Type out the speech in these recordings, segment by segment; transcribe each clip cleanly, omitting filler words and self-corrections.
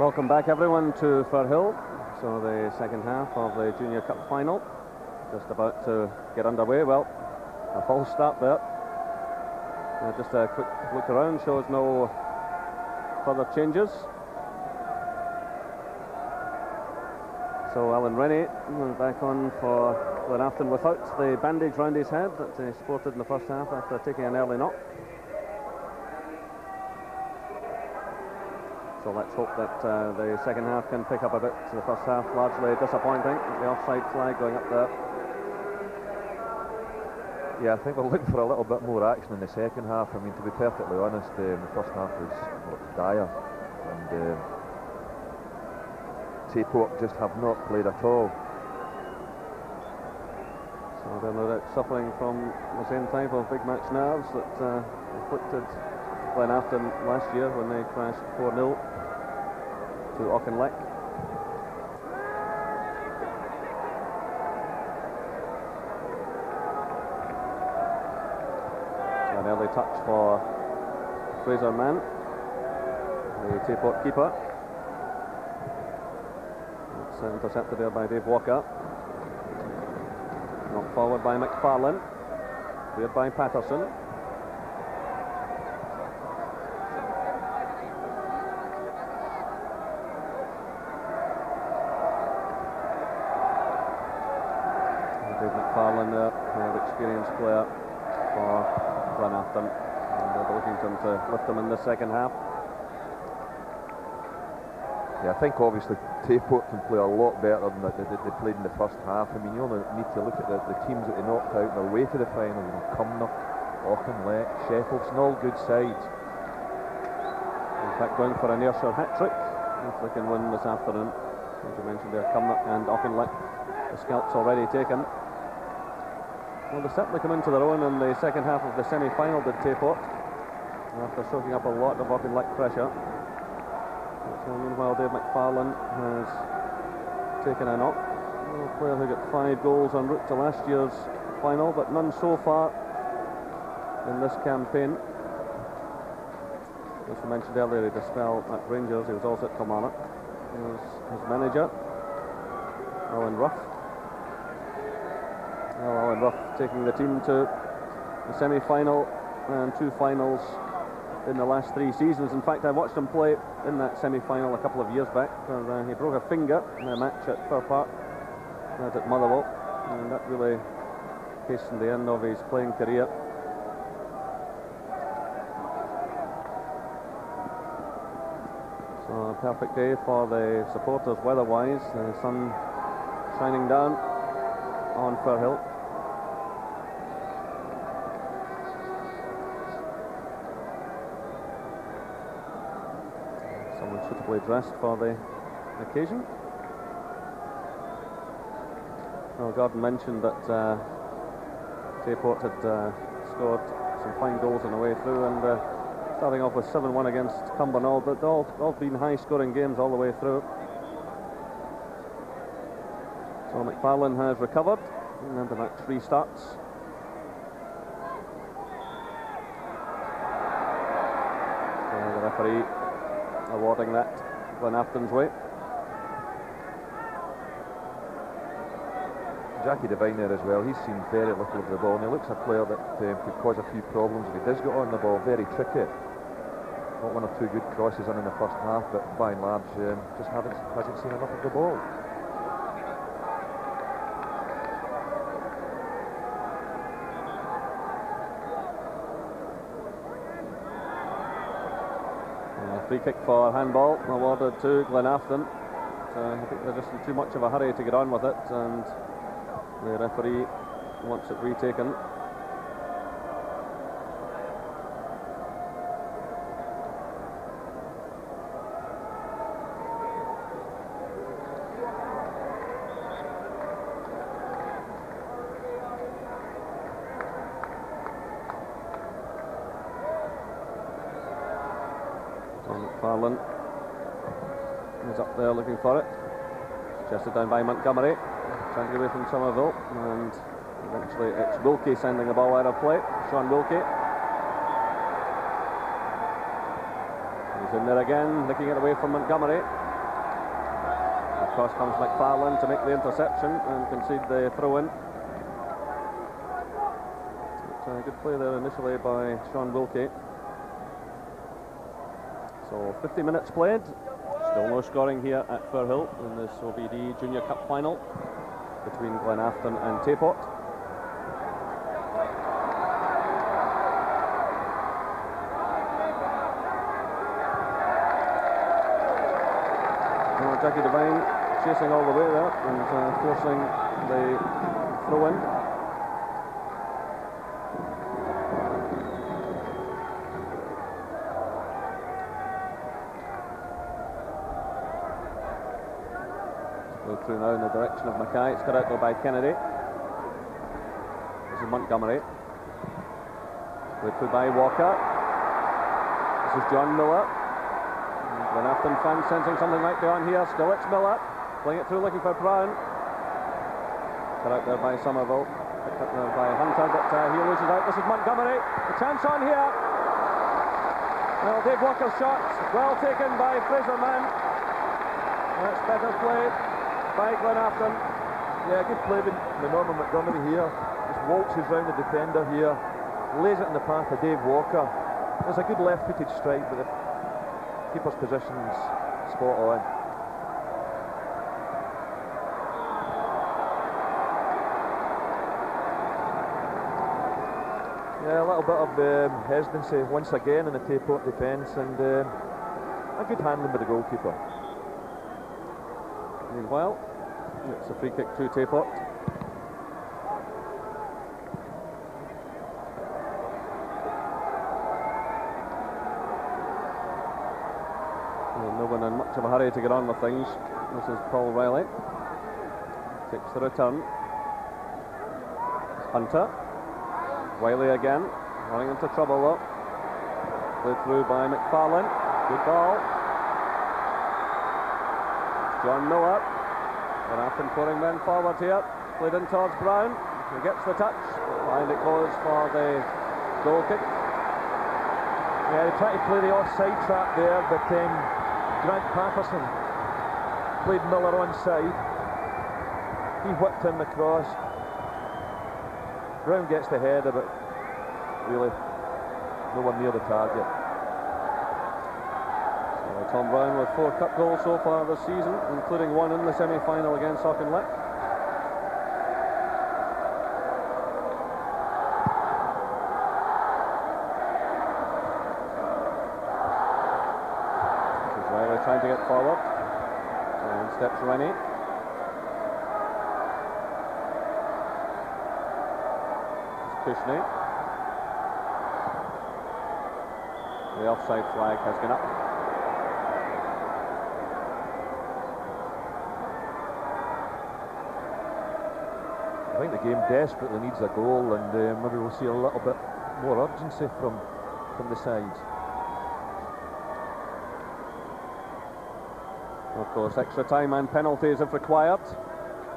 Welcome back everyone to Firhill. So the second half of the Junior Cup final just about to get underway. Well, a false start there. Just a quick look around shows no further changes. So Alan Rennie back on for Glenafton without the bandage round his head that he sported in the first half after taking an early knock. So let's hope that the second half can pick up a bit. The first half largely disappointing. The offside flag going up there. Yeah, I think we're looking for a little bit more action in the second half. I mean, to be perfectly honest, the first half was dire, and Tayport just have not played at all. So they're no doubt suffering from the same type of big match nerves that afflicted Glenafton last year when they crashed 4-0 to Auchinleck. An early touch for Fraser Mann, the Tayport keeper. It's intercepted there by Dave Walker. Knocked forward by McFarlane. Cleared by Patterson. Dave McFarlane, an experienced player for Glenafton, and they're looking to lift them in the second half. Yeah, I think obviously Tayport can play a lot better than they played in the first half. I mean, you only need to look at the teams that they knocked out on their way to the final. You know, Cumnock, Auchinleck, Sheffield, all good sides. In fact, going for an Ayrshire hat-trick if they can win this afternoon. As you mentioned there, Cumnock and Auchinleck, the scalps already taken. Well, they certainly come into their own in the second half of the semi-final, did Tayport, after soaking up a lot of Auchinleck pressure. But, meanwhile, Dave McFarlane has taken a knock. A player who got 5 goals en route to last year's final, but none so far in this campaign. As we mentioned earlier, he dispelled at Rangers. He was also at Kilmarnock. He was his manager, Alan Ruff. Well, Alan Ruff taking the team to the semi-final and 2 finals in the last 3 seasons. In fact, I watched him play in that semi-final a couple of years back, and he broke a finger in a match at Firhill at Motherwell, and that really hastened the end of his playing career. So a perfect day for the supporters weather-wise. The sun shining down on Firhill. Someone suitably dressed for the occasion. Well, Gordon mentioned that Tayport had scored some fine on the way through, and starting off with 7-1 against Cumbernauld, but all been high-scoring games all the way through. So McFarlane has recovered, and the match restarts. So the referee awarding that Glenafton's way. Jackie Devine there as well. He's seen very little of the ball, and he looks a player that could cause a few problems if he does get on the ball. Very tricky. Got 1 or 2 good crosses in the first half, but by and large just hasn't seen enough of the ball. Free kick for handball awarded to Glenafton. I think they're just in too much of a hurry to get on with it, and the referee wants it retaken. McFarlane is up there looking for it. Chested down by Montgomery, trying to get away from Somerville, and eventually it's Wilkie sending the ball out of play. Sean Wilkie. He's in there again, nicking it away from Montgomery. Across comes McFarlane to make the interception and concede the throw-in. Good play there initially by Sean Wilkie. So 50 minutes played. Still no scoring here at Firhill in this OBD Junior Cup final between Glenafton and Tayport. Jackie Devine chasing all the way there and forcing the throw-in. Go through now in the direction of Mackay. It's cut out there by Kennedy. This is Montgomery. Played through by Walker. This is John Miller. Glenafton fans sensing something might be on here. Still it's Miller. Playing it through looking for Brown. Cut out there by Somerville. Picked up there by Hunter, but he loses out. This is Montgomery. A chance on here. Well, Dave Walker's shot. Well taken by Fraser Mann. That's better played by Glenafton. Yeah, good play by Norman Montgomery here. Just waltzes round the defender here. Lays it in the path of Dave Walker. There's a good left-footed strike, but the keeper's position's spot on. Yeah, a little bit of hesitancy once again in the Tayport defence, and a good handling by the goalkeeper. Meanwhile, it's a free kick to Tayport. No one in much of a hurry to get on with things. This is Paul Riley. Takes the return. Hunter. Riley again. Running into trouble though. Played through by McFarlane. Good ball. John Miller. Glenafton pouring men forward here. Played in towards Brown. He gets the touch. Behind it goes for the goal kick. Yeah, they tried to play the offside trap there, but Grant Patterson played Miller onside. He whipped in the cross. Brown gets the header, but really nowhere near the target. So Tom Brown with 4 cup goals so far this season, including one in the semi-final against Auchinleck. Trying to get forward, and steps Rennie. It's Kushney. The offside flag has gone up. I think the game desperately needs a goal, and maybe we'll see a little bit more urgency from the sides. Of course, extra time and penalties if required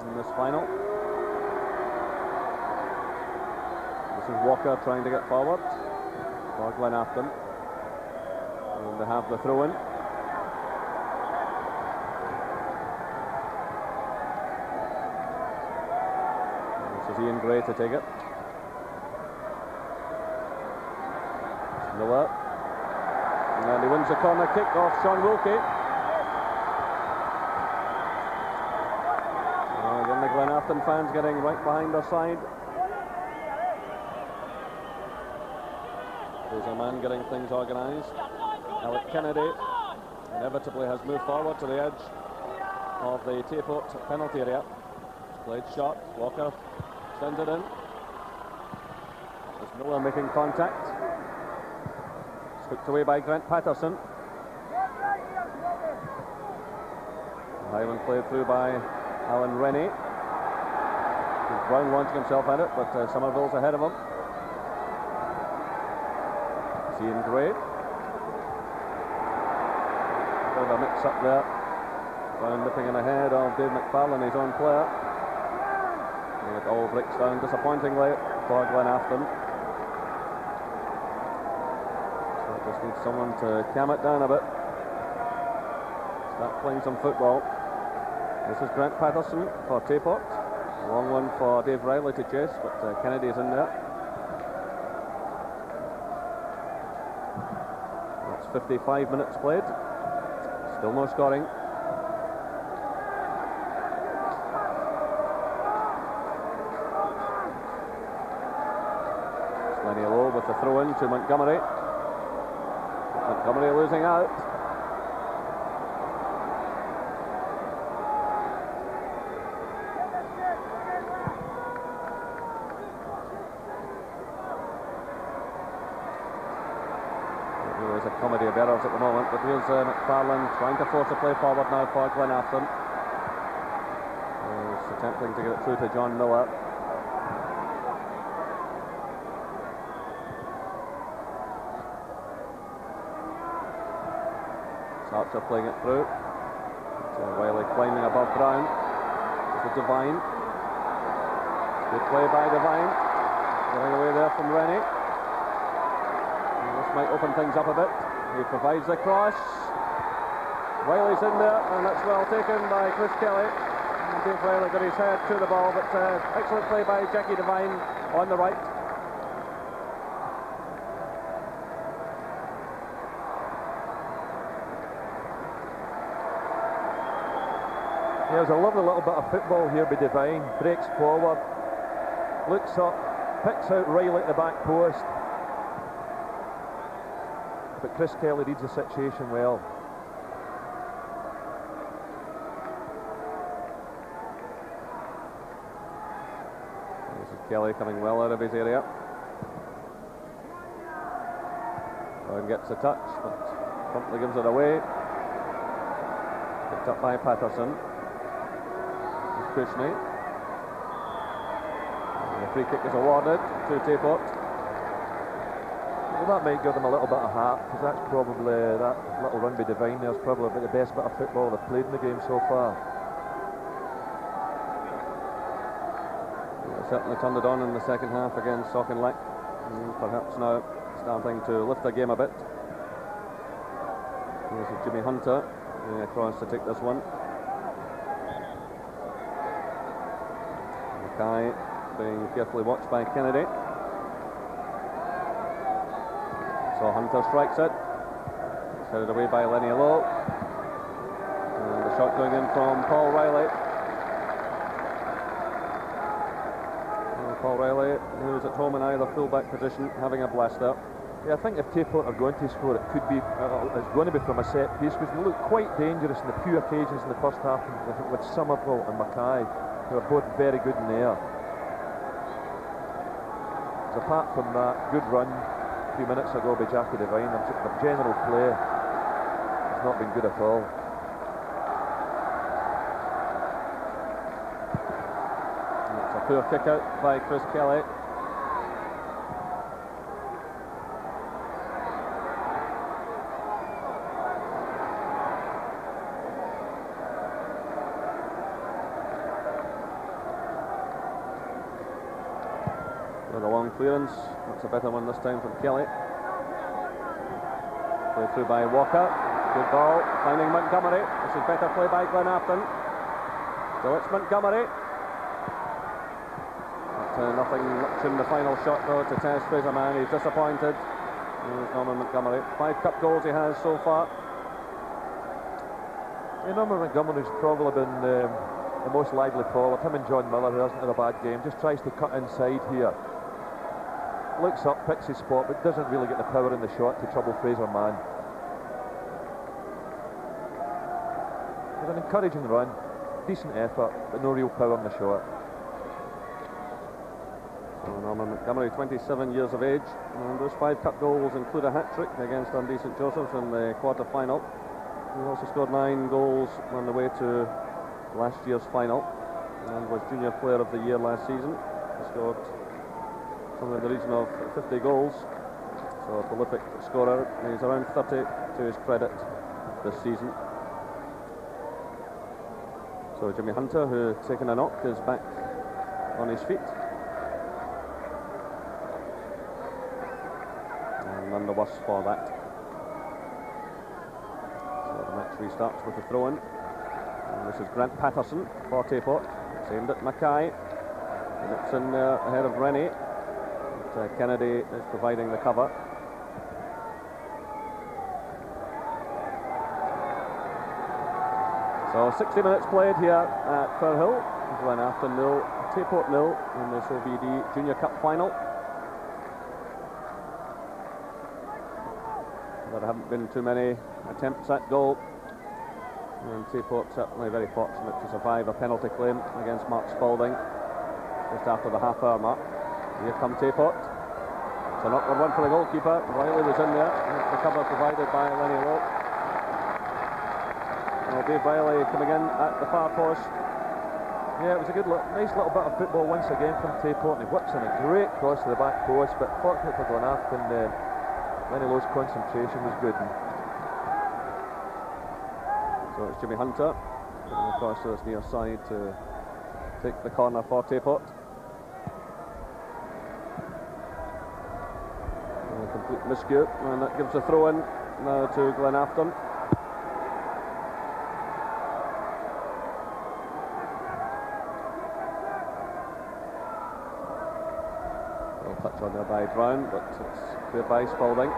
in this final. This is Walker trying to get forward for Glenafton. And they have the throw-in. This is Ian Gray to take it. Miller. And he wins the corner kick off Sean Wilkie. Glenafton fans getting right behind their side. There's a man getting things organised. Alec Kennedy inevitably has moved forward to the edge of the Tayport penalty area. Played shot. Walker sends it in. There's Miller making contact. Scooped away by Grant Patterson. Highland played through by Alan Rennie. Brown launching himself at it, but Somerville's ahead of him. Ian Gray. Bit of a mix-up there. Brown nipping in ahead of Dave McFarlane, his own player. And it all breaks down disappointingly for Glenafton. So it just needs someone to calm it down a bit. Start playing some football. This is Grant Patterson for Tayport. A long one for Dave Riley to chase, but Kennedy's in there. That's 55 minutes played. Still no scoring. Lenny Lowe with the throw-in to Montgomery. Montgomery losing out. There's a comedy of errors at the moment, but here's McFarlane trying to force a play forward now for Glenafton. He's attempting to get it through to John Miller. Archer playing it through. Wiley climbing above Brown. This is Devine. Good play by Devine. Getting away there from Rennie. This might open things up a bit. He provides the cross. Wiley's in there, and that's well taken by Chris Kelly. And Dave Riley got his head to the ball, but excellent play by Jackie Devine on the right. There's a lovely little bit of football here by Devine. Breaks forward, looks up, picks out Riley at the back post. But Chris Kelly reads the situation well. This is Kelly coming well out of his area. Brown gets a touch, but promptly gives it away. Picked up by Patterson. Kushney. The free kick is awarded to Tayport. Well, that might give them a little bit of heart, because that's probably, that little run by Devine there's probably the best bit of football they've played in the game so far. They certainly turned it on in the second half against Auchinleck. Perhaps now starting to lift the game a bit. This is Jimmy Hunter across to take this one. Mackay being carefully watched by Kennedy. So Hunter strikes it. It's headed away by Lenny Lowe. And the shot going in from Paul Riley. And Paul Riley, who's at home in either full-back position, having a blaster. Yeah, I think if Tayport are going to score, it could be, it's going to be from a set piece, because they look quite dangerous in the few occasions in the first half with Somerville and Mackay, who are both very good in the air. So apart from that, good run a few minutes ago by Jackie Devine, the general play has not been good at all. And it's a poor kick out by Chris Kelly. With a long clearance, that's a better one this time from Kelly. Play through by Walker, good ball, finding Montgomery. This is better play by Glenafton. So it's Montgomery. But, nothing much in the final shot though to test Fraserman. He's disappointed. There's Norman Montgomery. 5 cup goals he has so far. Yeah, Norman Montgomery's probably been the most lively forward. Him and John Miller, who hasn't had a bad game, just tries to cut inside here. Looks up, picks his spot, but doesn't really get the power in the shot to trouble Fraserman. It's an encouraging run, decent effort, but no real power in the shot. So Norman Montgomery, 27 years of age, and those 5 cup goals include a hat-trick against Dundee St Joseph's in the quarter-final. He also scored 9 goals on the way to last year's final, and was Junior Player of the Year last season. He scored somewhere in the region of 50 goals, so a prolific scorer. He's around 30 to his credit this season. So Jimmy Hunter, who had taken a knock, is back on his feet. And none the worse for that. So the match restarts with a throw-in. And this is Grant Patterson for Tayport. It's aimed at Mackay. And it's in ahead of Rennie. But, Kennedy is providing the cover. So 60 minutes played here at Firhill. Glenafton 0, Tayport 0 in this OBD Junior Cup final. There haven't been too many attempts at goal, and Tayport certainly very fortunate to survive a penalty claim against Mark Spalding just after the half-hour mark. Here come Tayport. It's an awkward one for the goalkeeper. Riley was in there. The cover provided by Lenny Lowe. Well, Dave Riley coming in at the far post. Yeah, it was a good, nice little bit of football once again from Tayport, and he whips in a great cross to the back post, but fortunately for Glenafton, Lenny Lowe's concentration was good. So it's Jimmy Hunter getting across to this near side to take the corner for Tayport. A complete miscue, and that gives a throw in now to Glenafton. Touch on there by Brown, but it's cleared by Spalding.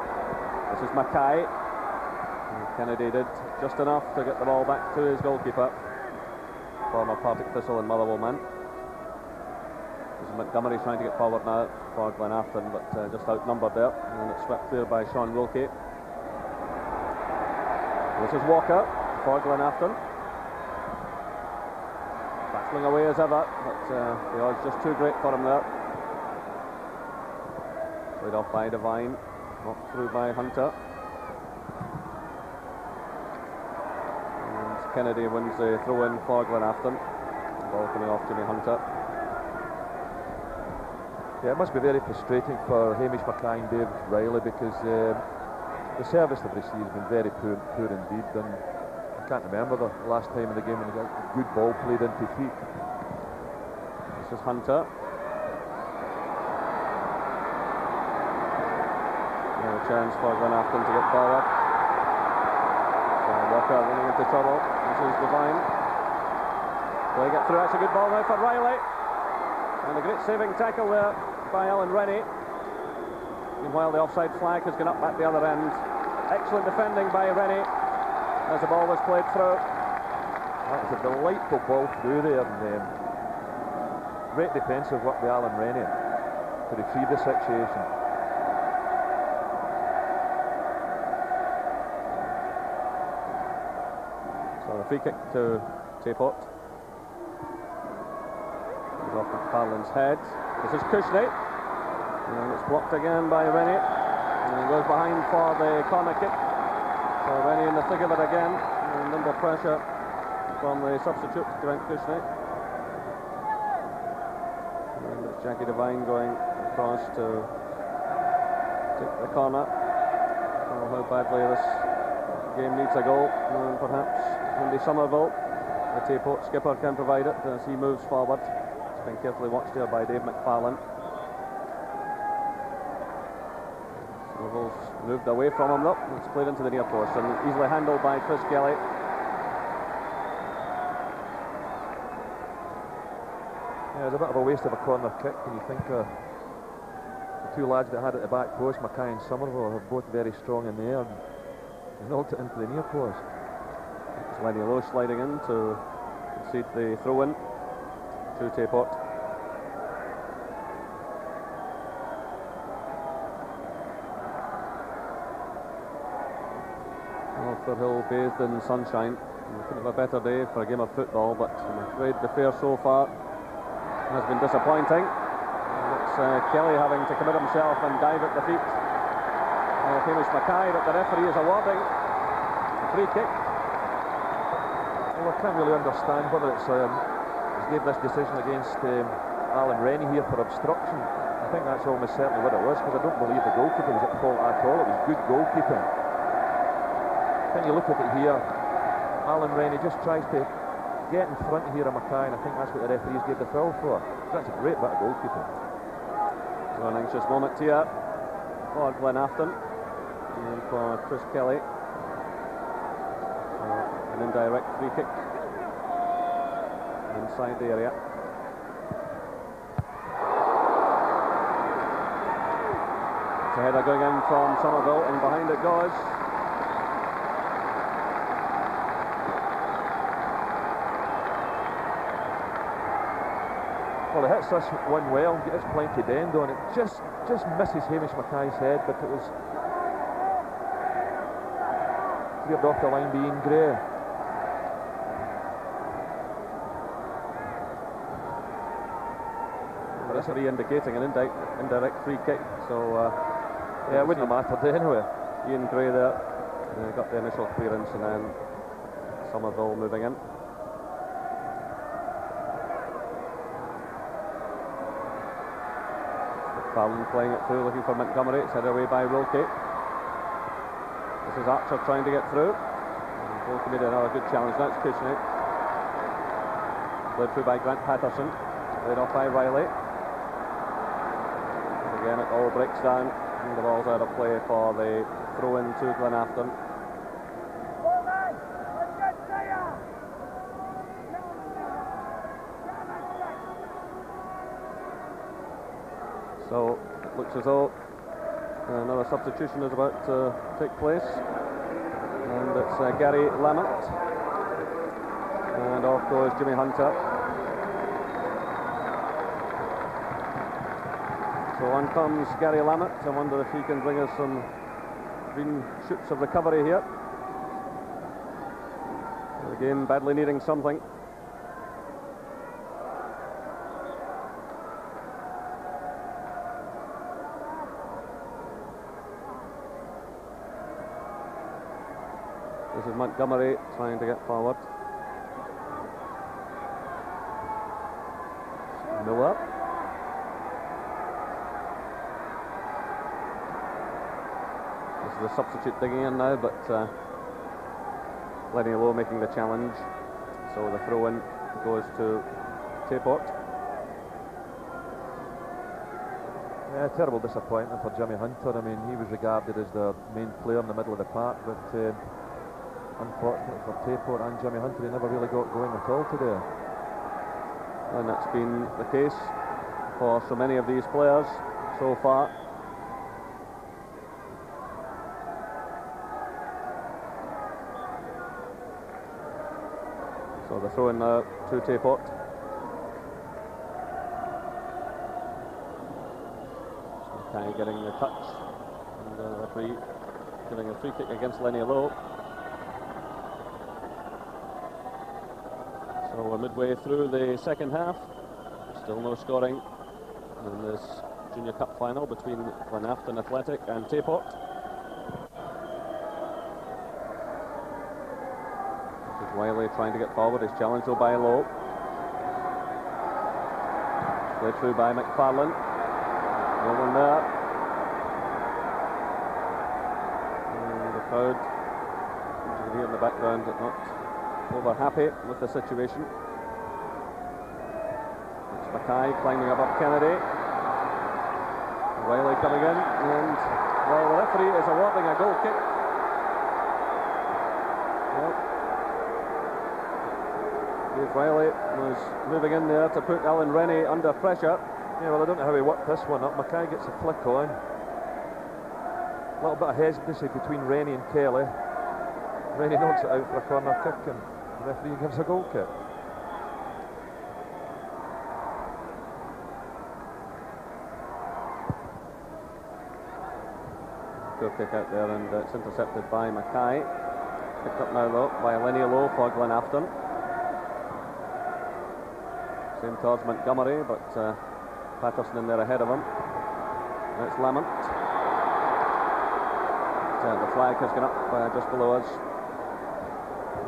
This is Mackay. And Kennedy did just enough to get the ball back to his goalkeeper, former Partick Thistle and Motherwell man. This is Montgomery trying to get forward now for Glenafton, but just outnumbered there, and it's swept clear by Sean Wilkie. This is Walker for Glenafton. Battling away as ever, but the odds just too great for him there. Played off by Devine, knocked through by Hunter. And Kennedy wins the throw-in for Glenafton. Ball coming off Jimmy Hunter. Yeah, it must be very frustrating for Hamish Mackay and Dave Riley, because the service they've received has been very poor indeed, and I can't remember the last time in the game when they got a good ball played into feet. This is Hunter. Chance for Glenafton to get forward. So Walker running into trouble. This is Devine. Will he get through? That's a good ball now for Riley. And a great saving tackle there by Alan Rennie. Meanwhile, the offside flag has gone up at the other end. Excellent defending by Rennie as the ball was played through. That was a delightful ball through there, and great defensive work by Alan Rennie to retrieve the situation. Free kick to Tayport. It's off McFarlane's head. This is Cushney. And it's blocked again by Rennie. And he goes behind for the corner kick. So Rennie in the thick of it again. And under pressure from the substitute, Grant Cushney. And it's Jackie Devine going across to take the corner. Oh, how badly this game needs a goal. And perhaps Andy Somerville, the Tayport skipper, can provide it as he moves forward. It's been carefully watched here by Dave McFarlane. Somerville's moved away from him though. It's played into the near post and easily handled by Chris Kelly. Yeah, it's a bit of a waste of a corner kick when you think the two lads that had it at the back post, Mackay and Somerville, are both very strong in the air and knocked it into the near post. It's Lenny Lowe sliding in to concede the throw-in to Tayport. Well, Firhill bathed in sunshine. We couldn't have a better day for a game of football, but I'm afraid the fare so far has been disappointing. It's Kelly having to commit himself and dive at the feet of Hamish Mackay, but the referee is awarding a free kick. Well, I can't really understand whether it's gave this decision against Alan Rennie here for obstruction. I think that's almost certainly what it was, because I don't believe the goalkeeper was at fault at all. It was good goalkeeping. When you look at it here, Alan Rennie just tries to get in front here of Mackay, and I think that's what the referees gave the foul for. That's a great bit of goalkeeping. So an anxious moment here for Glenafton and for Chris Kelly. An indirect free kick inside the area. It's a header going in from Somerville, and behind it goes. Well, it hits this one well, gets plenty of end on it. Just misses Hamish Mackay's head, but it was cleared off the line being Gray. But it's indicating an indirect free kick, so yeah, it wouldn't have mattered anyway. Ian Gray there got the initial clearance, and then Somerville moving in. Fallon playing it through, looking for Montgomery. It's headed away by Rilke. This is Archer trying to get through. Rilke made another good challenge. Now it's Kuchnick. Played through by Grant Patterson. Played off by Riley. And again, it all breaks down. And the ball's out of play for the throw-in to Glenafton. So it looks as though another substitution is about to take place, and it's Gary Lamont, and off goes Jimmy Hunter. So on comes Gary Lamont. I wonder if he can bring us some green shoots of recovery here. Again, badly needing something. This is Montgomery trying to get forward. Miller. This is the substitute digging in now, but Lenny Lowe making the challenge. So the throw-in goes to Tayport. Yeah, terrible disappointment for Jimmy Hunter. I mean, he was regarded as the main player in the middle of the park, but unfortunately for Tayport and Jimmy Hunter, he never really got going at all today. And that's been the case for so many of these players so far. So the throw in now to Tayport. Mackay getting the touch, and the referee giving a free kick against Lenny Lowe. So we're midway through the second half. Still no scoring in this Junior Cup final between Glenafton Athletic and Tayport. This is Wiley trying to get forward. He's challenged though by Lowe. Played through by McFarlane. No one there. And the crowd, as you can hear in the background, not over happy with the situation. It's Mackay climbing above Kennedy. Wiley coming in, and well, the referee is awarding a goal kick. Well, Dave Riley was moving in there to put Alan Rennie under pressure. Yeah, well, I don't know how he worked this one up. Mackay gets a flick on. A little bit of hesitancy between Rennie and Kelly. Rennie knocks it out for a corner kick, and the referee gives a goal kick. Good kick out there, and it's intercepted by Mackay. Picked up now though by Lenny Lowe for Glenafton. Same towards Montgomery, but Patterson in there ahead of him. Now it's Lamont. The flag has gone up just below us.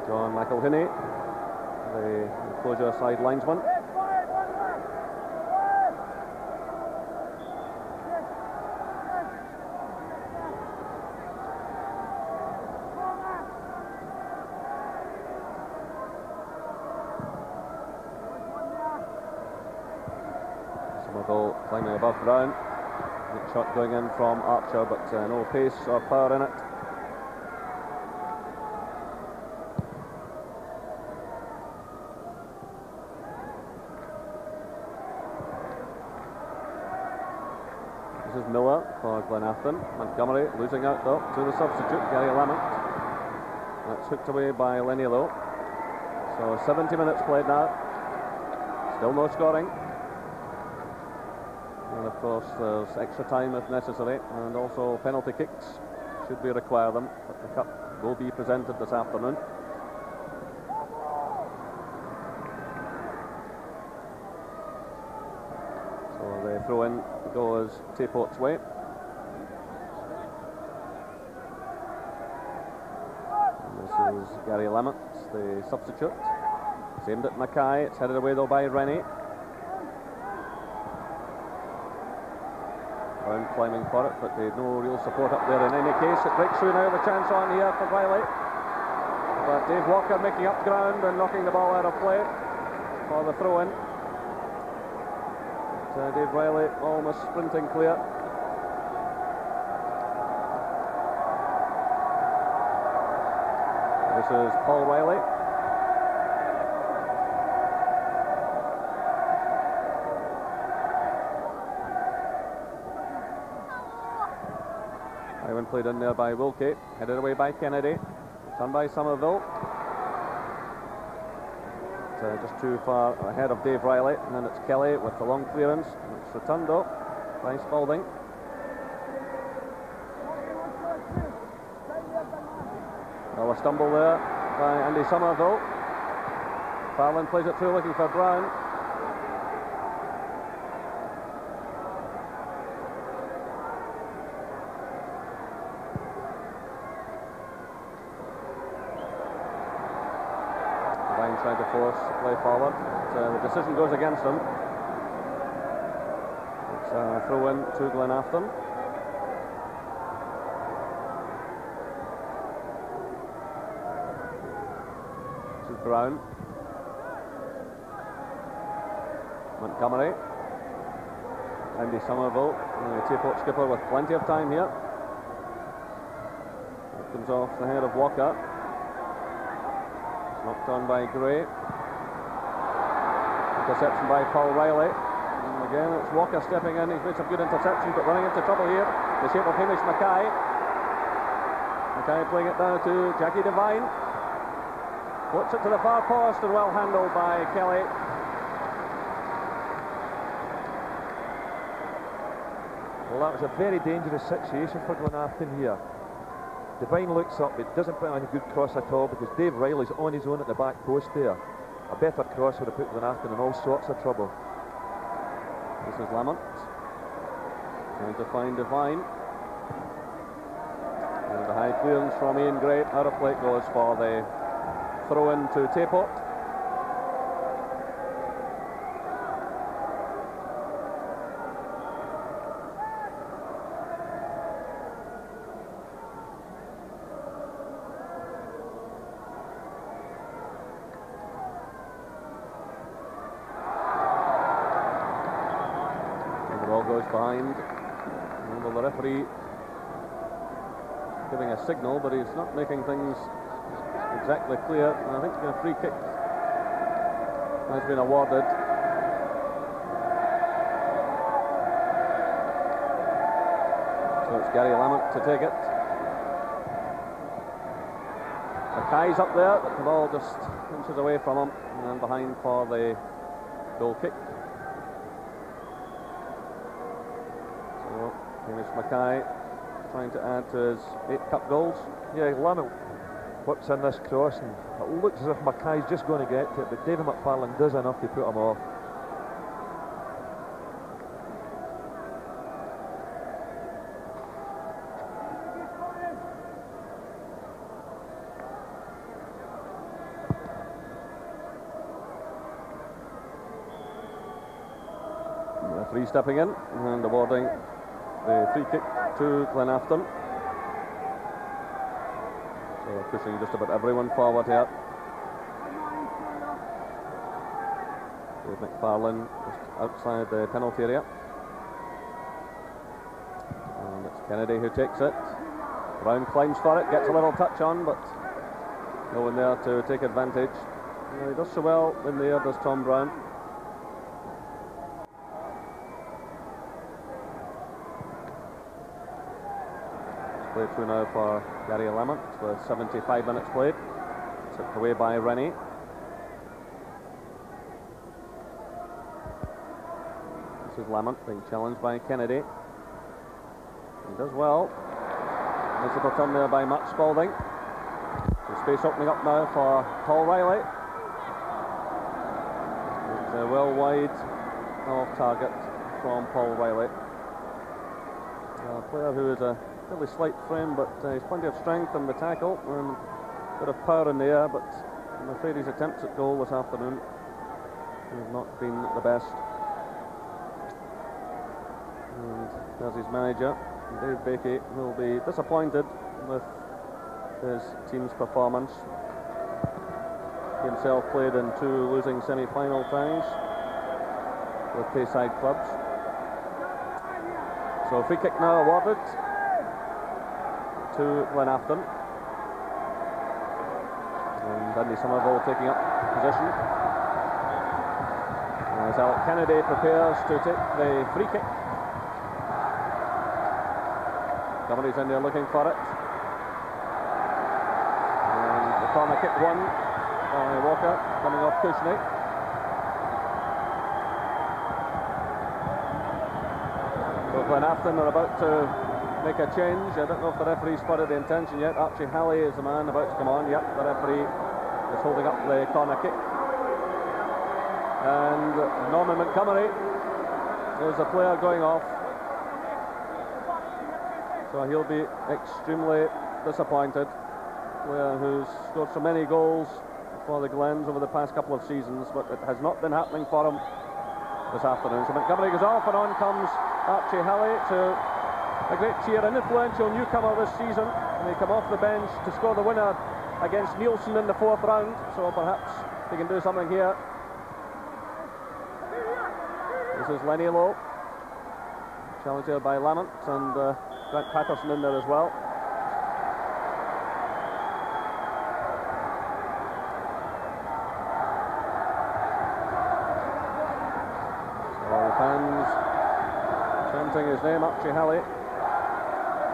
John McElhinney, the enclosure side linesman. Somerville climbing above ground. Good shot going in from Archer, but no pace or power in it. This is Miller for Glenafton. Montgomery losing out though to the substitute, Gary Lamont. That's hooked away by Lenny Lowe. So 70 minutes played now. Still no scoring. And of course there's extra time if necessary, and also penalty kicks should we require them. But the cup will be presented this afternoon. So the throw in goes Tayport's way. And this is Gary Lamont, the substitute. It's aimed at Mackay. It's headed away though by Rennie. Brown climbing for it, but they've no real support up there in any case. It breaks through now, the chance on here for Riley. But Dave Walker making up ground and knocking the ball out of play for the throw in. Dave Riley almost sprinting clear. This is Paul Riley. Ivan played in there by Wilkie, headed away by Kennedy, done by Somerville. Just too far ahead of Dave Riley, and then it's Kelly with the long clearance. It's returned though by Spalding. Well, a stumble there by Andy Somerville. Farland plays it through looking for Brown. Trying to force the play forward. The decision goes against them. It's a throw in to Glenafton. This is Brown. Montgomery. Andy Somerville, the Tayport skipper, with plenty of time here. It comes off the head of Walker. Knocked on by Gray. Interception by Paul Riley. And again, it's Walker stepping in. He's made some good interceptions, but running into trouble here. The shape of Hamish Mackay. Mackay playing it down to Jackie Devine. Puts it to the far post and well handled by Kelly. Well, that was a very dangerous situation for Glenafton here. Devine looks up, but doesn't put on a good cross at all because Dave Riley's on his own at the back post there. A better cross would have put Glenafton in all sorts of trouble. This is Lamont trying to find Devine. And the high clearance from Ian Gray. Out of play goes for the throw in to Tayport. Goes behind. Well, the referee giving a signal, but he's not making things exactly clear. And I think a free kick has been awarded. So it's Gary Lamont to take it. Mackay's up there, but the ball just inches away from him, and behind for the goal kick. Hamish Mackay trying to add to his 8 cup goals. Yeah, Lamont whips in this cross and it looks as if Mackay's just going to get to it, but David McFarlane does enough to put him off. The referee stepping in and awarding the free kick to Glenafton. So they're pushing just about everyone forward here. Dave McFarlane just outside the penalty area. And it's Kennedy who takes it. Brown climbs for it, gets a little touch on, but no one there to take advantage. He does so well in the air, does Tom Brown. play through now for Gary Lamont with 75 minutes played. Tipped away by Rennie. This is Lamont being challenged by Kennedy. He does well. Nice little turn there by Mark Spalding. The space opening up now for Paul Riley. It's well wide off target from Paul Riley. A player who is a fairly slight frame, but he's plenty of strength in the tackle and a bit of power in the air, but I'm afraid his attempts at goal this afternoon have not been the best. And there's his manager, Dave Bakey, will be disappointed with his team's performance. He himself played in 2 losing semi-final ties with Tayside clubs. So free kick now awarded to Glenafton. And Andy Somerville taking up position. As Alec Kennedy prepares to take the free kick. Somebody's in there looking for it. And the corner kick won by Walker, coming off Kushney. So Glenafton are about to make a change. I don't know if the referee spotted the intention yet. Archie Halley is the man about to come on. Yep, the referee is holding up the corner kick. And Norman Montgomery is the player going off. So he'll be extremely disappointed. Player who's scored so many goals for the Glens over the past couple of seasons, but it has not been happening for him this afternoon. So Montgomery goes off, and on comes Archie Halley to a great cheer. An influential newcomer this season, and he come off the bench to score the winner against Nielsen in the 4th round. So perhaps he can do something here. This is Lenny Lowe, challenged here by Lamont, and Grant Patterson in there as well. So the fans chanting his name, Archie Halley.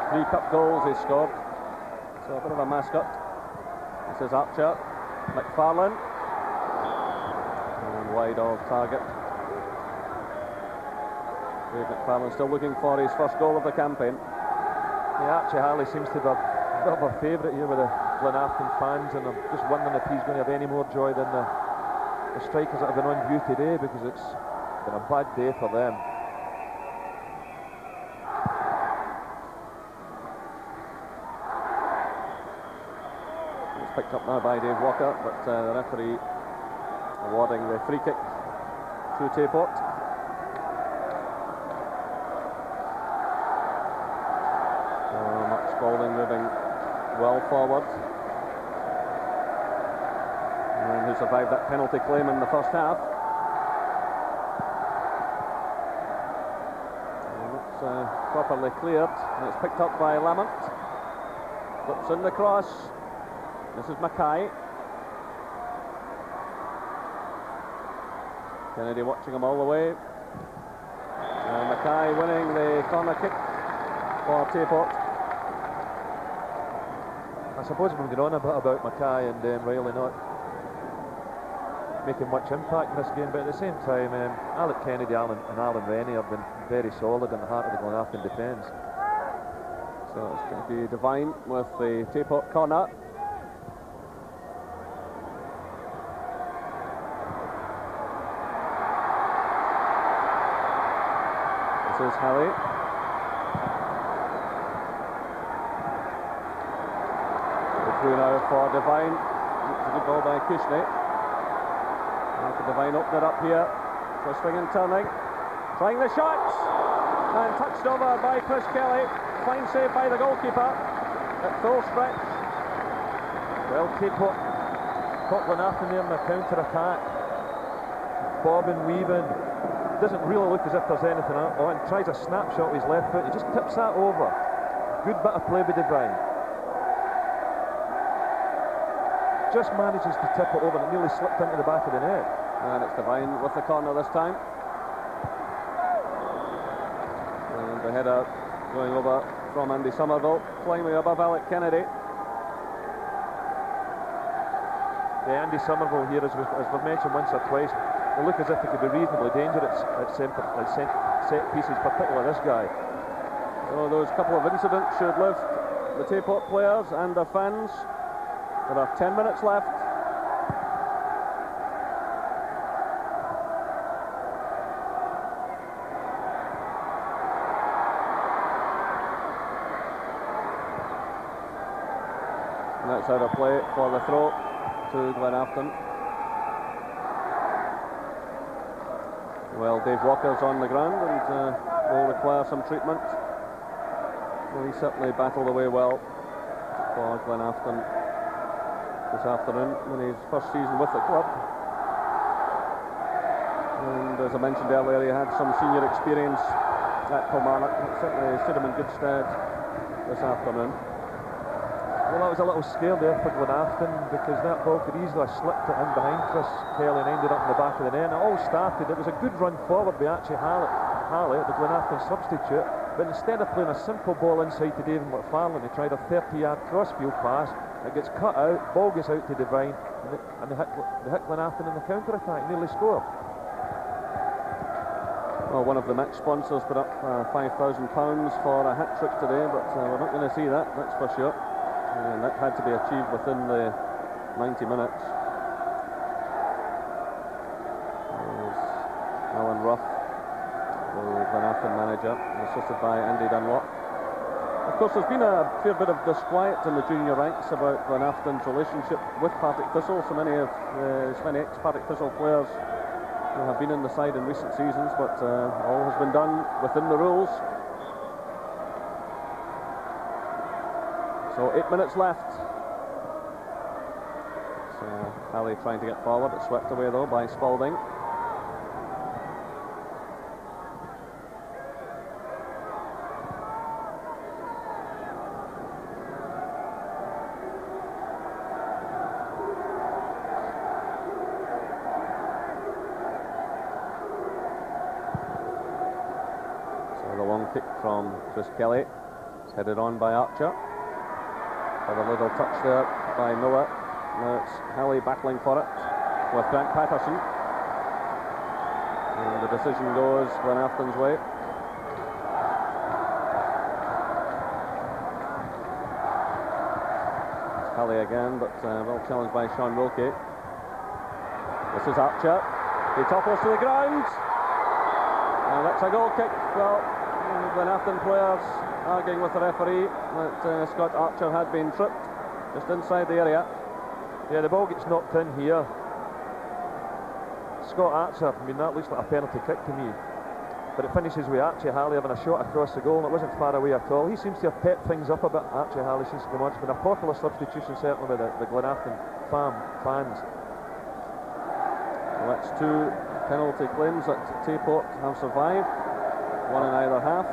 3 cup goals he scored, so a bit of a mascot. This is Archer, McFarlane, and wide of target. Dave McFarlane still looking for his first goal of the campaign. Yeah, Archie Halley seems to be a bit of a favourite here with the Glenafton fans, and I'm just wondering if he's going to have any more joy than the strikers that have been on view today, because it's been a bad day for them. It's picked up now by Dave Walker, but the referee awarding the free kick to Tayport. Spalding moving well forward, and who survived that penalty claim in the first half. And it's properly cleared, and it's picked up by Lamont. Flips in the cross. This is Mackay. Kennedy watching him all the way. And Mackay winning the corner kick for Tayport. I suppose we've gone on a bit about Mackay and Riley not making much impact in this game, but at the same time, Alec Kennedy and Alan Rennie have been very solid in the heart of the Glenafton defence. So it's going to be Devine with the Tayport corner. This is Halley. Through now for Devine. It's a good ball by Kushney. Devine open it up here. Twisting and turning. Trying the shots. And touched over by Chris Kelly. Fine save by the goalkeeper at full stretch. Well, Tayport caught Glenafton there in the counter-attack. Bobbing, weaving. Doesn't really look as if there's anything on. Tries a snapshot with his left foot. He just tips that over. Good bit of play by Devine. Just manages to tip it over, and it nearly slipped into the back of the net. And it's Devine with the corner this time. And the header going over from Andy Somerville, climbing above Alec Kennedy. Yeah, Andy Somerville here, as we've mentioned once or twice, they look as if they could be reasonably dangerous at set pieces, particularly this guy. So those couple of incidents should lift the Tayport players and their fans. There are 10 minutes left. And that's out of play for the throw to Glenafton. Well, Dave Walker's on the ground and will require some treatment. Well, he certainly battled away well for Glenafton this afternoon in his first season with the club. And as I mentioned earlier, he had some senior experience at Kilmarnock. It certainly stood him in good stead this afternoon. Well, that was a little scare there for Glenafton, because that ball could easily have slipped it in behind Chris Kelly and ended up in the back of the net. And it all started, it was a good run forward by Archie Halley, the Glenafton substitute, but instead of playing a simple ball inside to David McFarlane, he tried a 30-yard crossfield pass. It gets cut out, ball goes out to Devine, and they hit Glenafton in the counter-attack, nearly scored. Well, one of the match sponsors put up £5,000 for a hat-trick today, but we're not going to see that, that's for sure. And that had to be achieved within the 90 minutes. There's Alan Ruff, the Glenafton manager, assisted by Andy Dunlop. Of course, there's been a fair bit of disquiet in the junior ranks about Glenafton's relationship with Partick Thistle. So many ex-Partick Thistle players have been in the side in recent seasons, but all has been done within the rules. So 8 minutes left. So Halley trying to get forward. It's swept away though by Spalding. So the long kick from Chris Kelly. It's headed on by Archer. A little touch there by Miller. Now it's Halley battling for it with Grant Patterson. And the decision goes Glenafton's way. It's Halley again, but well challenged by Sean Wilkie. This is Archer. He topples to the ground. And that's a goal kick. Well, Glenafton players arguing with the referee that Scott Archer had been tripped just inside the area. Yeah, the ball gets knocked in here. Scott Archer, I mean, that looks like a penalty kick to me, but it finishes with Archie Halley having a shot across the goal, and it wasn't far away at all. He seems to have pepped things up a bit, Archie Halley, since the match. It's been a popular substitution, certainly with the Glenafton fans. Well, that's two penalty claims that Tayport have survived, one in either half.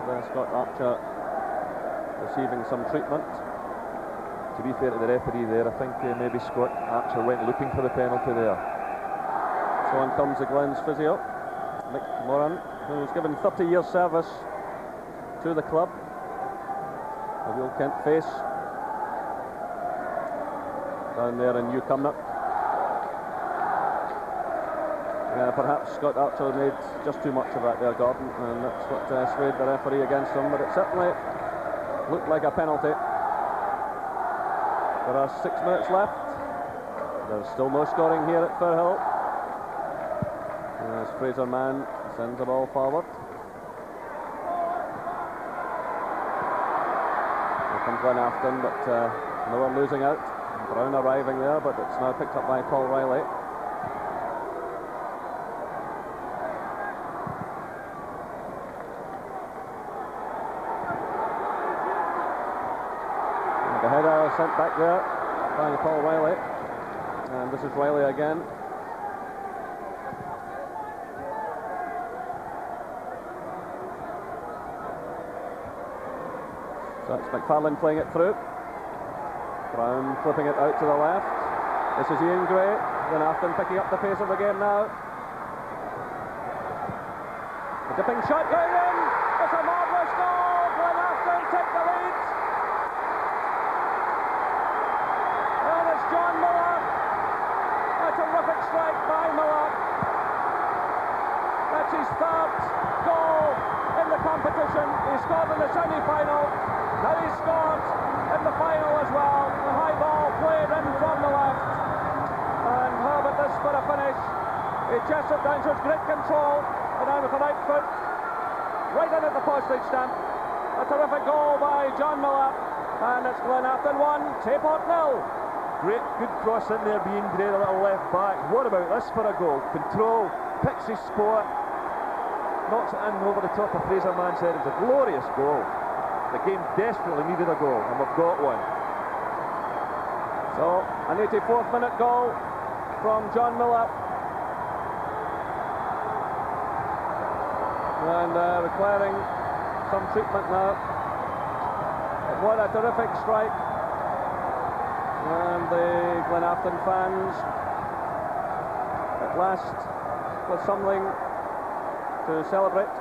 Scott Archer receiving some treatment. To be fair to the referee there, I think maybe Scott Archer went looking for the penalty there. So on comes the Glens physio, Mick Moran, who's given 30 years service to the club. A real Kent face down there in Newcombe. Perhaps Scott Archer made just too much of that there, Gordon, and that's what swayed the referee against him, but it certainly looked like a penalty. There are 6 minutes left. There's still no scoring here at Firhill. As Fraser Mann sends the ball forward. Here comes Glenafton, but no one losing out. Brown arriving there, but it's now picked up by Paul Riley. The header sent back there by Paul Riley, and this is Riley again. So it's McFarlane playing it through. Brown flipping it out to the left. This is Ian Gray. Glenafton picking up the pace of the game now. A dipping shot going in. It's a marvellous goal. Glenafton take the lead. And it's John Miller. A terrific strike by Miller. That's his third goal in the competition. He scored in the semi-final. Now he scored in the final as well. The high ball played in from the left. And how about this for a finish? He chests it down, shows great control. And down with the right foot. Right in at the postage stamp. A terrific goal by John Miller. And it's Glenafton 1, Tayport 0. Great, good cross in there, being great, a little left back. What about this for a goal? Control, picks his spot, knocks it in over the top of Fraser Mann's head. It was a glorious goal. The game desperately needed a goal, and we've got one. So, an 84th minute goal from John Miller. And requiring some treatment now. But what a terrific strike. And the Glenafton fans at last with something to celebrate.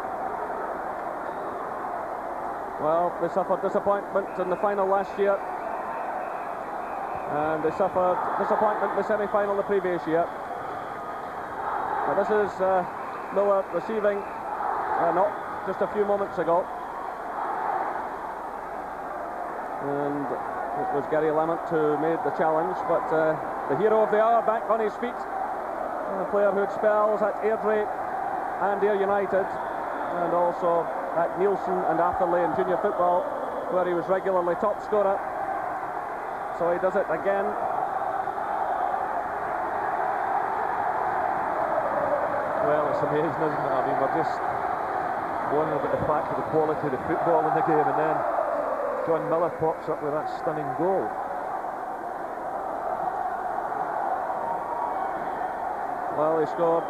Well, they suffered disappointment in the final last year, and they suffered disappointment in the semi-final the previous year. Now this is Miller receiving, no, just a few moments ago. And it was Gary Lamont who made the challenge, but the hero of the hour back on his feet. A player who had spells at Airdrie and Ayr United, and also at Nielsen and Atherley in junior football, where he was regularly top scorer. So he does it again. Well, it's amazing, isn't it? I mean, we're just wondering about the fact of the quality of the football in the game, and then John Miller pops up with that stunning goal. Well, he scored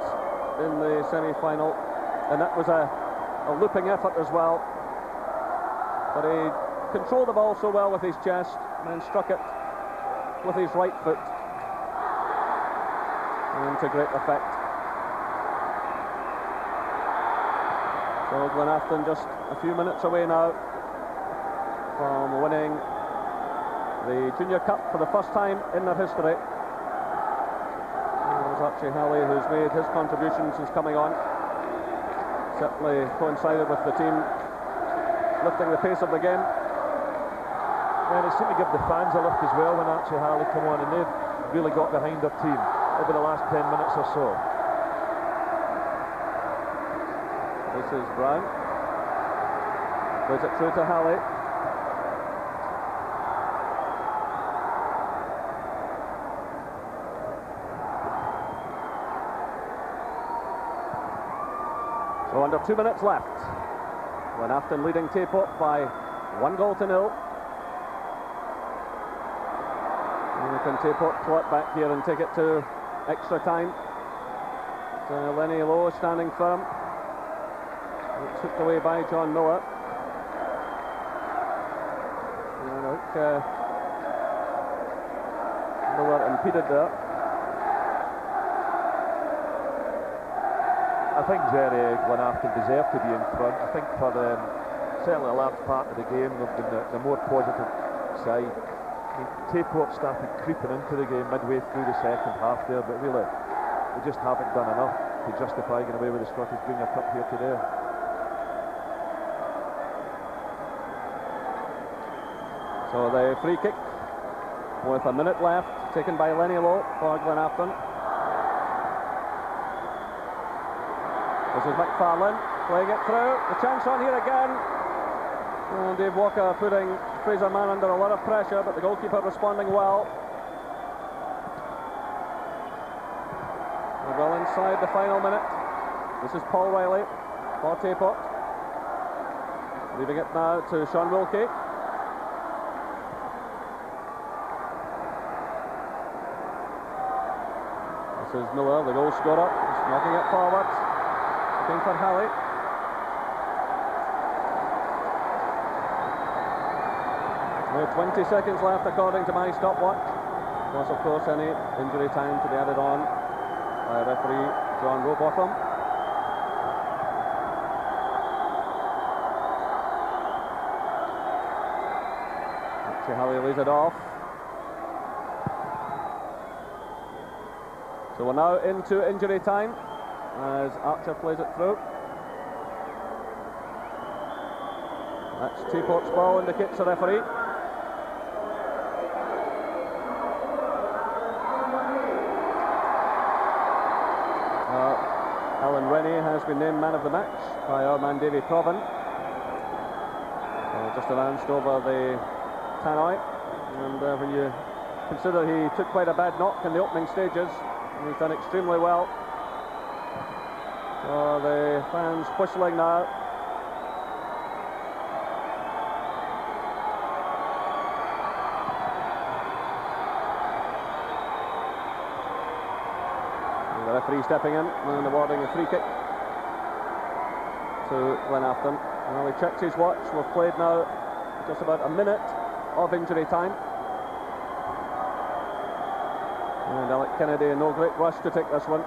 in the semi-final, and that was a looping effort as well. But he controlled the ball so well with his chest, and then struck it with his right foot, and to great effect. So Glenafton just a few minutes away now from winning the Junior Cup for the first time in their history. There's Archie Halley, who's made his contribution since coming on. Certainly coincided with the team lifting the pace of the game. And it seemed to give the fans a lift as well when Archie Halley come on, and they've really got behind their team over the last 10 minutes or so. This is Brown. Plays it through to Halley. So under 2 minutes left. Glenafton leading Tayport by 1-0. And can Tayport claw it back here and take it to extra time? So Lenny Lowe standing firm. It's hooked away by John Miller. And I think Miller impeded there. I think Glenafton deserved to be in front. I think for certainly a large part of the game they've been the more positive side. I mean, Tayport started creeping into the game midway through the second half there, but really they just haven't done enough to justify getting away with the Scottish Junior Cup here today. So the free kick with a minute left, taken by Lenny Lowe for Glenafton. This is McFarlane playing it through. The chance on here again. And Dave Walker putting Fraser Mann under a lot of pressure, but the goalkeeper responding well. We're well inside the final minute. This is Paul Riley for Tayport. Leaving it now to Sean Wilkie. This is Miller, the goal scorer. He's knocking it forward. Looking for Halley. With 20 seconds left according to my stopwatch. Plus, of course, any injury time to be added on by referee John Rowbottom. Halley lays it off. So we're now into injury time as Archer plays it through. That's Tayport's ball, indicates the referee. Alan Rennie has been named man of the match by our man Davy Provan. Just announced over the tannoy, and when you consider he took quite a bad knock in the opening stages, he's done extremely well. So the fans whistling now. And the referee stepping in and awarding a free kick to Glenafton. Well, he checks his watch. We've played now just about a minute of injury time. And Alec Kennedy in no great rush to take this one.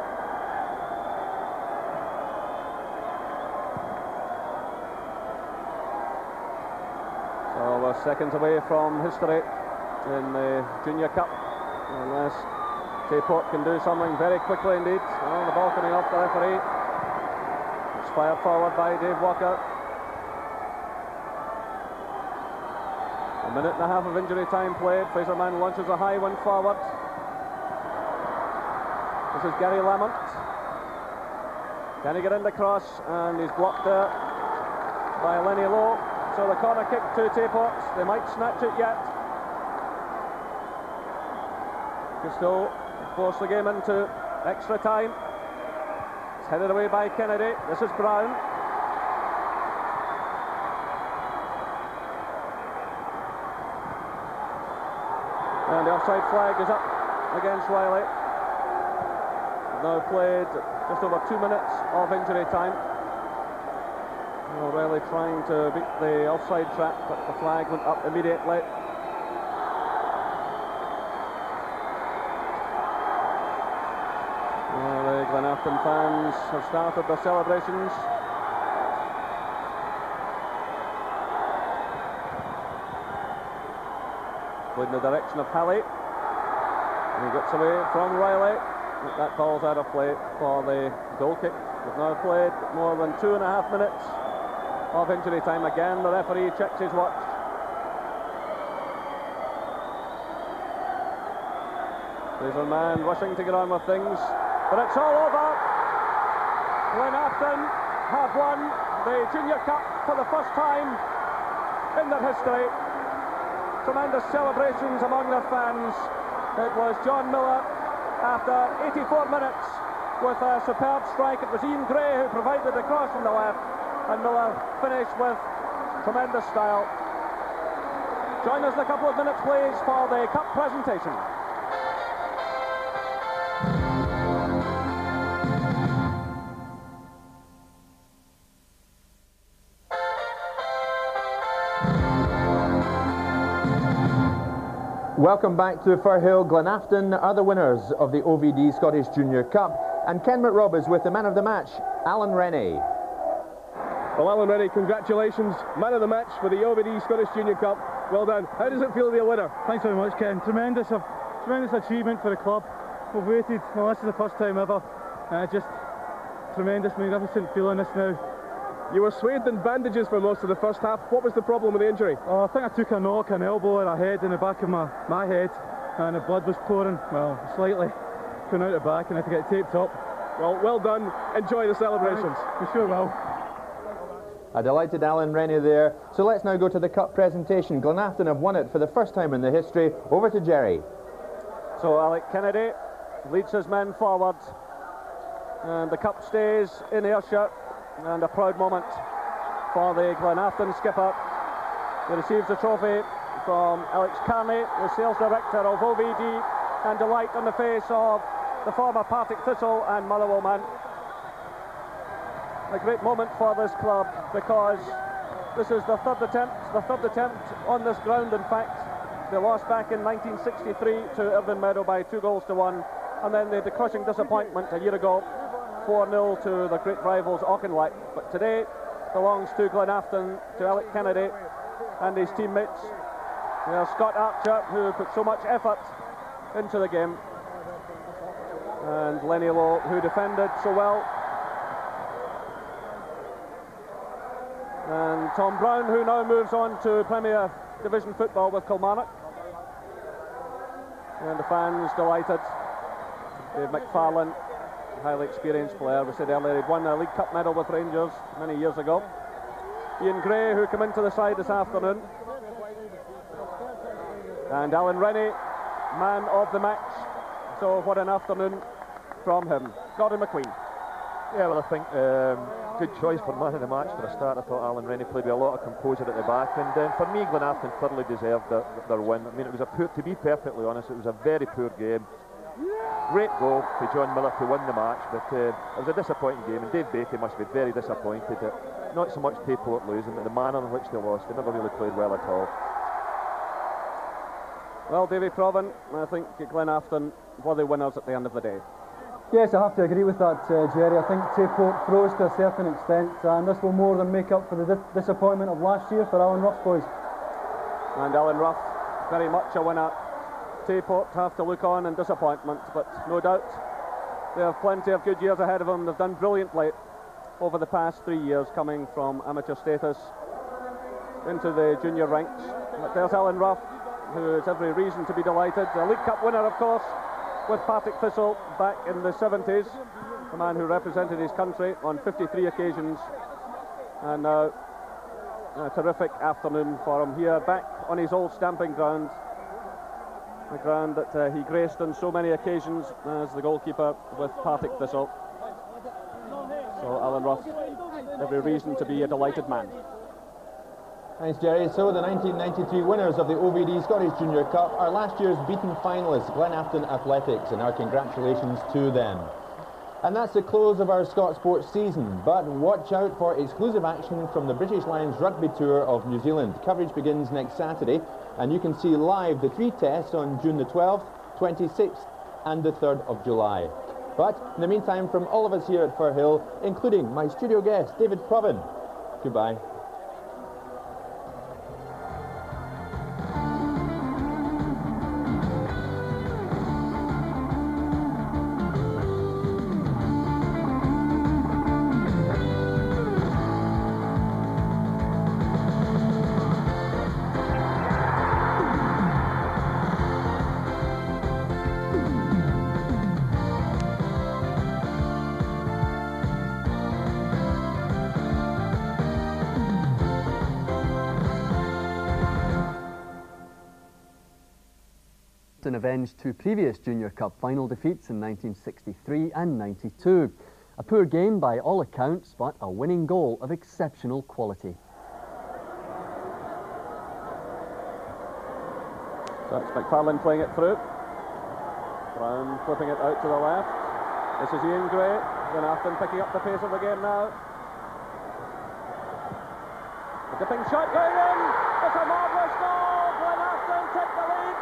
So we're seconds away from history in the Junior Cup, unless Tayport can do something very quickly indeed. Oh, the ball coming off the referee. It's fired forward by Dave Walker. A minute and a half of injury time played. Fraserman launches a high one forward. This is Gary Lamont. Can he get in the cross? And he's blocked there by Lenny Lowe. So the corner kick to Tayport. They might snatch it yet. Gusto force the game into extra time. It's headed away by Kennedy. This is Brown. And the offside flag is up against Riley. We've now played just over 2 minutes of injury time. Riley trying to beat the offside trap, but the flag went up immediately. The Glenafton fans have started their celebrations. In the direction of Halley, and he gets away from Riley. That ball's out of play for the goal kick. We've now played more than 2.5 minutes of injury time. Again, the referee checks his watch. There's a man rushing to get on with things, but it's all over. Glenafton have won the Junior Cup for the first time in their history. Tremendous celebrations among their fans. It was John Miller after 84 minutes with a superb strike. It was Ian Gray who provided the cross from the left, and Miller finished with tremendous style. Join us in a couple of minutes, please, for the cup presentation. Welcome back to Firhill. Glenafton are the winners of the OVD Scottish Junior Cup, and Ken McRobb is with the man of the match, Alan Rennie. Well, Alan Rennie, congratulations, man of the match for the OVD Scottish Junior Cup. Well done. How does it feel to be a winner? Thanks very much, Ken. Tremendous achievement for the club. We've waited, well, this is the first time ever. Just tremendous, magnificent feeling this now. You were swathed in bandages for most of the first half. What was the problem with the injury? Oh, I think I took a knock, an elbow and a head in the back of my head, and the blood was pouring, well, slightly coming out the back, and I had to get taped up. Well done. Enjoy the celebrations. We sure will. A delighted Alan Rennie there. So let's now go to the cup presentation. Glenafton have won it for the first time in their history. Over to Jerry. So Alec Kennedy leads his men forward, and the cup stays in Ayrshire. And a proud moment for the Glenafton skipper. He receives the trophy from Alex Carney, the sales director of OVD, and delight on the face of the former Partick Thistle and Motherwell man. A great moment for this club, because this is the third attempt on this ground. In fact, they lost back in 1963 to Irvine Meadow by 2-1, and then they had the crushing disappointment a year ago, 4-0 to the great rivals Auchinleck. But today belongs to Glenafton, to Alec Kennedy and his teammates. There's Scott Archer, who put so much effort into the game. And Lenny Lowe, who defended so well. And Tom Brown, who now moves on to Premier Division football with Kilmarnock. And the fans delighted. Dave McFarlane, highly experienced player. We said earlier he'd won a League Cup medal with Rangers many years ago. Ian Gray, who came into the side this afternoon. And Alan Rennie, man of the match. So what an afternoon from him. Gordon McQueen. Yeah, well, I think good choice for man of the match for a start. I thought Alan Rennie played with a lot of composure at the back, and for me, Glenafton thoroughly deserved their win. I mean, it was to be perfectly honest, it was a very poor game. Great goal for John Miller to win the match, but it was a disappointing game, and Dave Beattie must be very disappointed at not so much Tayport losing, but the manner in which they lost. They never really played well at all. Well, Davy Provan, I think Glenafton were the winners at the end of the day. Yes, I have to agree with that, Jerry. I think Tayport froze to a certain extent, and this will more than make up for the disappointment of last year for Alan Ruff's boys. And Alan Ruff, very much a winner. Tayport have to look on in disappointment, but no doubt they have plenty of good years ahead of them. They've done brilliantly over the past 3 years, coming from amateur status into the junior ranks. But there's Alan Ruff, who has every reason to be delighted. A League Cup winner, of course, with Partick Thistle back in the 70s. A man who represented his country on 53 occasions. And now a terrific afternoon for him here, back on his old stamping ground. A ground that he graced on so many occasions as the goalkeeper with Partick Thistle. So Alan Ruff, every reason to be a delighted man. Thanks, Jerry. So the 1993 winners of the OVD Scottish Junior Cup are last year's beaten finalists, Glenafton Athletics, and our congratulations to them. And that's the close of our Scott Sports season, but watch out for exclusive action from the British Lions Rugby Tour of New Zealand. Coverage begins next Saturday, and you can see live the 3 tests on June the 12th, 26th and the 3rd of July. But in the meantime, from all of us here at Firhill, including my studio guest, David Provan, goodbye. Avenged 2 previous Junior Cup final defeats in 1963 and 92. A poor game by all accounts, but a winning goal of exceptional quality. So it's McFarlane playing it through. Brown flipping it out to the left. This is Ian Gray. Glenafton picking up the pace of the game now. A dipping shot going in. It's a marvellous goal. Glenafton take the lead.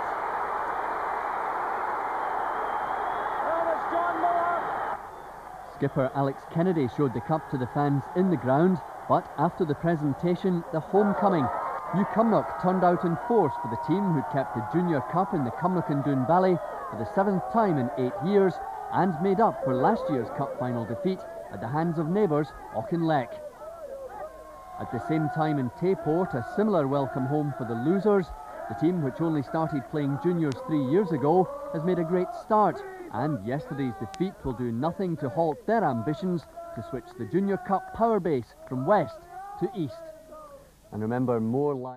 Skipper Alex Kennedy showed the cup to the fans in the ground, but after the presentation, the homecoming. New Cumnock turned out in force for the team who'd kept the Junior Cup in the Cumnock and Doon Valley for the 7th time in 8 years and made up for last year's cup final defeat at the hands of neighbours Auchinleck. At the same time in Tayport, a similar welcome home for the losers. The team, which only started playing juniors 3 years ago, has made a great start, and yesterday's defeat will do nothing to halt their ambitions to switch the Junior Cup power base from west to east. And remember, more